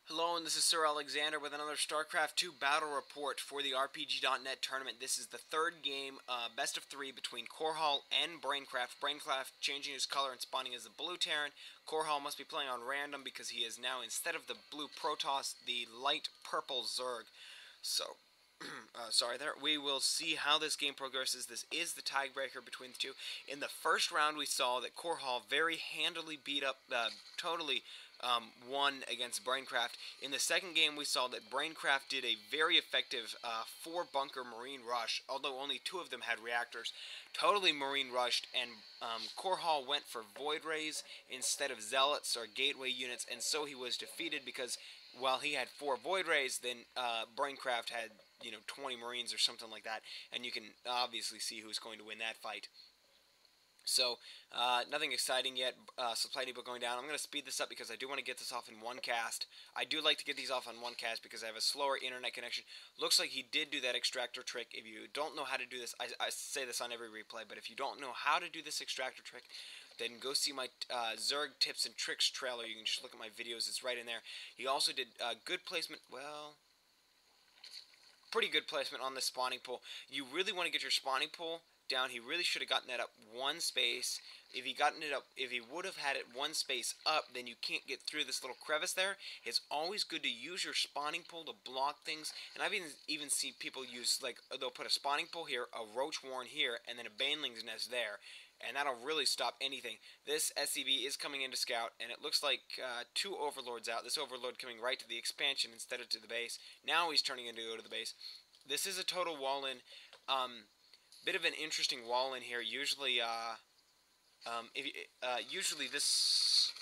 Hello, and this is Sir Alexander with another Starcraft 2 battle report for the RPG.net tournament. This is the third game, best of three, between Korhal and Braincraft. Braincraft changing his color and spawning as the blue Terran. Korhal must be playing on random because he is now, instead of the blue Protoss, the light purple Zerg. So, sorry there. We will see how this game progresses. This is the tiebreaker between the two. In the first round, we saw that Korhal very handily beat up, won against Braincraft. In the second game, we saw that Braincraft did a very effective 4-bunker Marine rush, although only 2 of them had reactors. Totally Marine rushed, and Korhal went for Void Rays instead of Zealots or Gateway units, and so he was defeated because while he had 4 Void Rays, then Braincraft had 20 Marines or something like that, and you can obviously see who's going to win that fight. So, nothing exciting yet. Supply depot going down. I'm going to speed this up because I do want to get this off in one cast. I do like to get these off on one cast because I have a slower internet connection. Looks like he did do that extractor trick. If you don't know how to do this, I say this on every replay, but if you don't know how to do this extractor trick, then go see my Zerg tips and tricks trailer. You can just look at my videos. It's right in there. He also did good placement. Well, pretty good placement on the spawning pool. You really want to get your spawning pool down. He really should have gotten that up one space. If he would have had it one space up, then you can't get through this little crevice there. It's always good to use your spawning pole to block things. And I've even seen people use, like, they'll put a spawning pole here, a roach warren here, and then a baneling's nest there. And that'll really stop anything. This SCV is coming into scout, and it looks like 2 overlords out. This overlord coming right to the expansion instead of to the base. Now he's turning into go to the base. This is a total wall-in. Bit of an interesting wall in here. Usually, usually this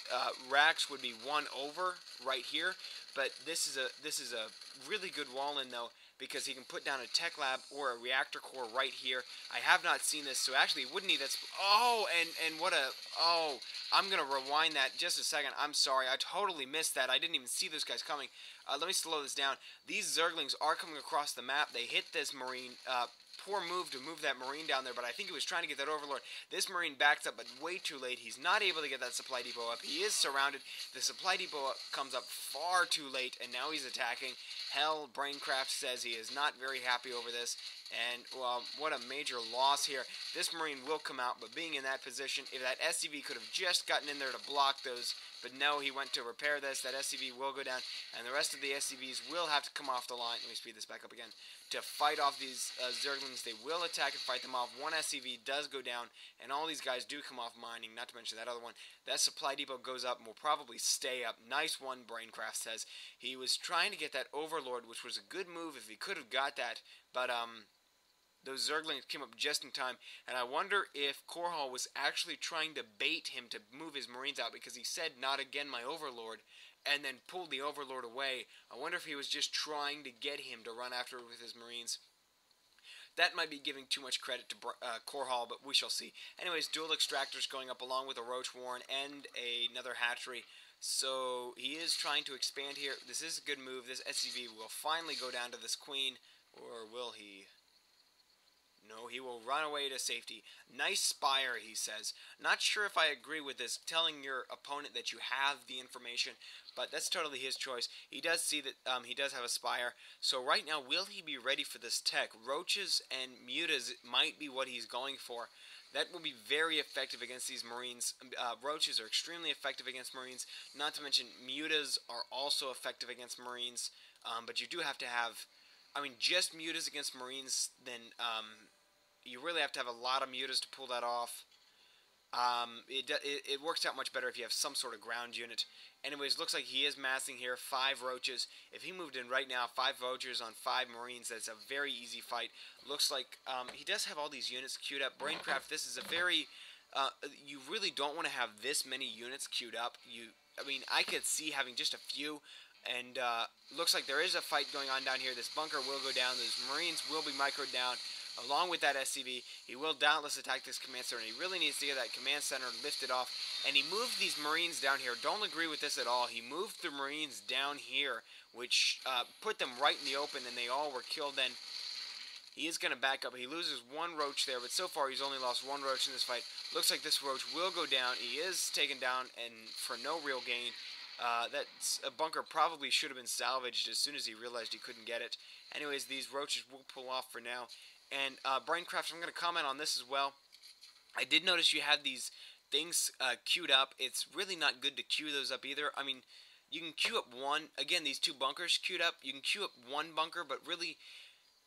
racks would be 1 over right here, but this is a really good wall in though because he can put down a tech lab or a reactor core right here. I have not seen this, so actually it wouldn't need that. And what a I'm gonna rewind that just a second. I'm sorry, I totally missed that. I didn't even see those guys coming. Let me slow this down. These Zerglings are coming across the map. They hit this Marine. Poor move to move that Marine down there, but I think he was trying to get that Overlord. This Marine backs up, but way too late. He's not able to get that supply depot up. He is surrounded. The supply depot comes up far too late, and now he's attacking. Hell, Braincraft says he is not very happy over this, and, well, what a major loss here. This Marine will come out, but being in that position, if that SCV could have just gotten in there to block those, but no, he went to repair this. That SCV will go down, and the rest of the SCVs will have to come off the line. Let me speed this back up again. To fight off these Zerglings, they will attack and fight them off. One SCV does go down, and all these guys do come off mining, not to mention that other one. That supply depot goes up and will probably stay up. Nice one, Braincraft says. He was trying to get that Overlord, which was a good move if he could have got that, but those Zerglings came up just in time, and I wonder if Korhal was actually trying to bait him to move his Marines out because he said, "Not again, my Overlord," and then pulled the Overlord away. I wonder if he was just trying to get him to run after it with his Marines. That might be giving too much credit to Korhal, but we shall see. Anyways, dual extractors going up along with a Roach Warren and another hatchery. So he is trying to expand here. This is a good move. This SCV will finally go down to this queen, or will he? No, he will run away to safety. Nice spire, he says. Not sure if I agree with this, telling your opponent that you have the information, but that's totally his choice. He does see that he does have a spire. So right now, will he be ready for this tech? Roaches and mutas might be what he's going for. That will be very effective against these Marines. Roaches are extremely effective against Marines. Not to mention, mutas are also effective against Marines. But you do have to have, just mutas against Marines, then you really have to have a lot of mutas to pull that off. It works out much better if you have some sort of ground unit. Anyways, looks like he is massing here. 5 roaches. If he moved in right now, 5 roaches on 5 Marines, that's a very easy fight. Looks like he does have all these units queued up. Braincraft, this is a very... you really don't want to have this many units queued up. I could see having just a few... And looks like there is a fight going on down here. This bunker will go down. Those Marines will be microed down. Along with that SCV, he will doubtless attack this command center. And he really needs to get that command center lifted off. And he moved these Marines down here. Don't agree with this at all. He moved the Marines down here, which put them right in the open, and they all were killed then. He is going to back up. He loses 1 roach there, but so far he's only lost 1 roach in this fight. Looks like this roach will go down. He is taken down, and for no real gain. That bunker probably should have been salvaged as soon as he realized he couldn't get it. Anyways, these roaches will pull off for now. And Braincraft, I'm going to comment on this as well. I did notice you have these things queued up. It's really not good to queue those up either. I mean, you can queue up one. Again, these two bunkers queued up. You can queue up one bunker, but really,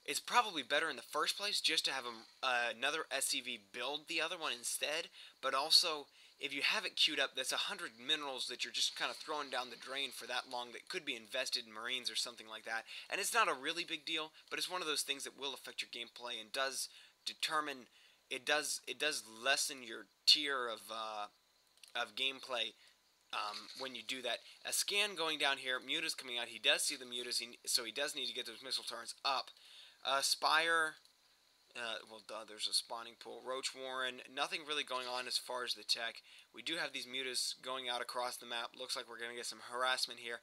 it's probably better in the first place just to have another SCV build the other one instead. But also, if you have it queued up, that's 100 minerals that you're just kind of throwing down the drain for that long that could be invested in marines or something like that. And it's not a really big deal, but it's one of those things that will affect your gameplay and does determine. It does lessen your tier of gameplay when you do that. A scan going down here, Muta's coming out. He does see the Mutas, so he does need to get those missile turrets up. Spire, well, duh, there's a spawning pool. Roach Warren, nothing really going on as far as the tech. We do have these Mutas going out across the map. Looks like we're going to get some harassment here.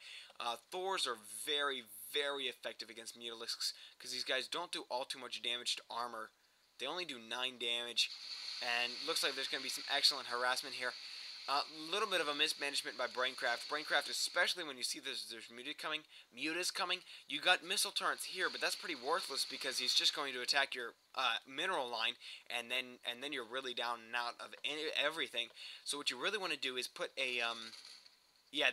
Thors are very, very effective against Mutalisks because these guys don't do all too much damage to armor. They only do 9 damage, and looks like there's going to be some excellent harassment here. A little bit of a mismanagement by Braincraft. Braincraft, especially when you see there's Mutas coming. You got missile turrets here, but that's pretty worthless because he's just going to attack your mineral line, and then you're really down and out of everything. So what you really want to do is put a yeah,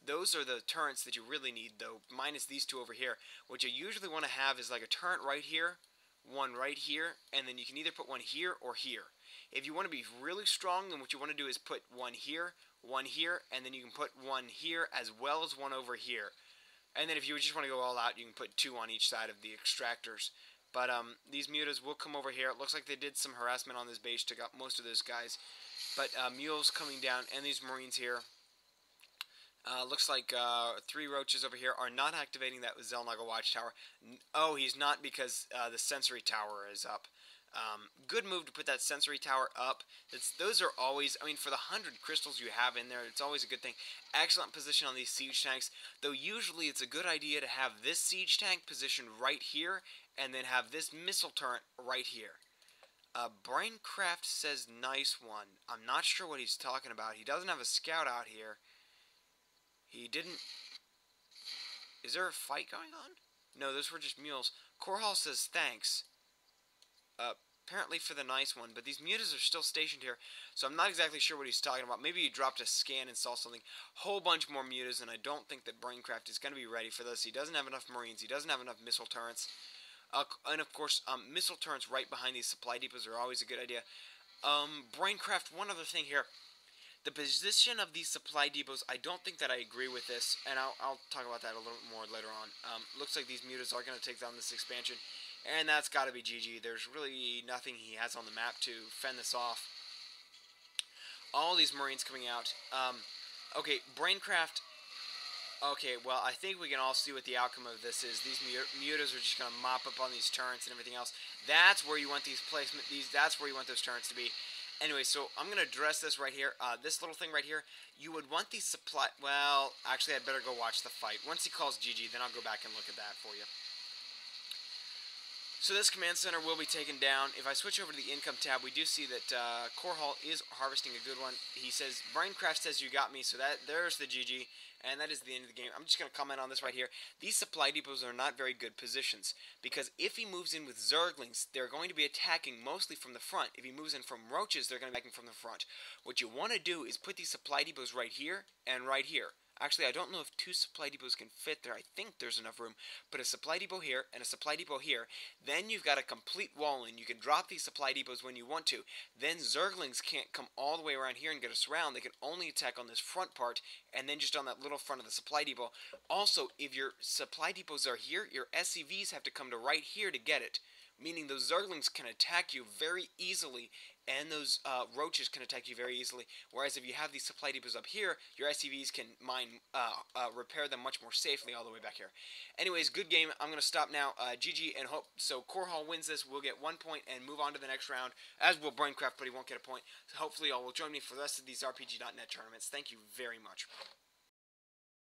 those are the turrets that you really need, though, minus these two over here. What you usually want to have is like a turret right here, one right here, and then you can either put one here or here. If you want to be really strong, then what you want to do is put one here, and then you can put one here as well as one over here. And then if you just want to go all out, you can put 2 on each side of the extractors. But these Mutas will come over here. It looks like they did some harassment on this base, took out most of those guys. But Mules coming down, and these Marines here. Looks like 3 roaches over here are not activating that Zelnaga watchtower. Oh, he's not because the sensory tower is up. Good move to put that sensory tower up. Those are always, I mean, for the 100 crystals you have in there, it's always a good thing. Excellent position on these siege tanks, though usually it's a good idea to have this siege tank positioned right here, and then have this missile turret right here. Braincraft says nice one. I'm not sure what he's talking about. He doesn't have a scout out here. He didn't... Is there a fight going on? No, those were just mules. Korhal says thanks. Apparently for the nice one, but these Mutas are still stationed here, so I'm not exactly sure what he's talking about. Maybe he dropped a scan and saw something. Whole bunch more Mutas, and I don't think that Braincraft is going to be ready for this. He doesn't have enough Marines. He doesn't have enough missile turrets. And of course, missile turrets right behind these supply depots are always a good idea. Braincraft, one other thing here. The position of these supply depots, I don't think that I agree with this, and I'll talk about that a little bit more later on. Looks like these Mutas are going to take down this expansion, and that's got to be GG. There's really nothing he has on the map to fend this off. All these Marines coming out. Okay, Braincraft. Okay, well, I think we can all see what the outcome of this is. These Mutas are just going to mop up on these turrets and everything else. That's where you want that's where you want those turrets to be. Anyway, so I'm going to address this right here. This little thing right here, you would want these supply... Well, actually, I'd better go watch the fight. Once he calls GG, then I'll go back and look at that for you. So this command center will be taken down. If I switch over to the income tab, we do see that Korhal is harvesting a good one. He says, Braincraft says you got me, so there's the GG. And that is the end of the game. I'm just going to comment on this right here. These supply depots are not very good positions, because if he moves in with Zerglings, they're going to be attacking mostly from the front. If he moves in from Roaches, they're going to be attacking from the front. What you want to do is put these supply depots right here and right here. Actually, I don't know if 2 supply depots can fit there. I think there's enough room. Put a supply depot here and a supply depot here. Then you've got a complete wall in. You can drop these supply depots when you want to. Then Zerglings can't come all the way around here and get us around. They can only attack on this front part and then just on that little front of the supply depot. Also, if your supply depots are here, your SCVs have to come to right here to get it. Meaning those Zerglings can attack you very easily, and those Roaches can attack you very easily. Whereas if you have these supply depots up here, your SCVs can repair them much more safely all the way back here. Anyways, good game. I'm going to stop now. GG, and hope so. Korhal wins this. We'll get 1 point and move on to the next round, as will Braincraft, but he won't get a point. So hopefully, y'all will join me for the rest of these RPG.net tournaments. Thank you very much.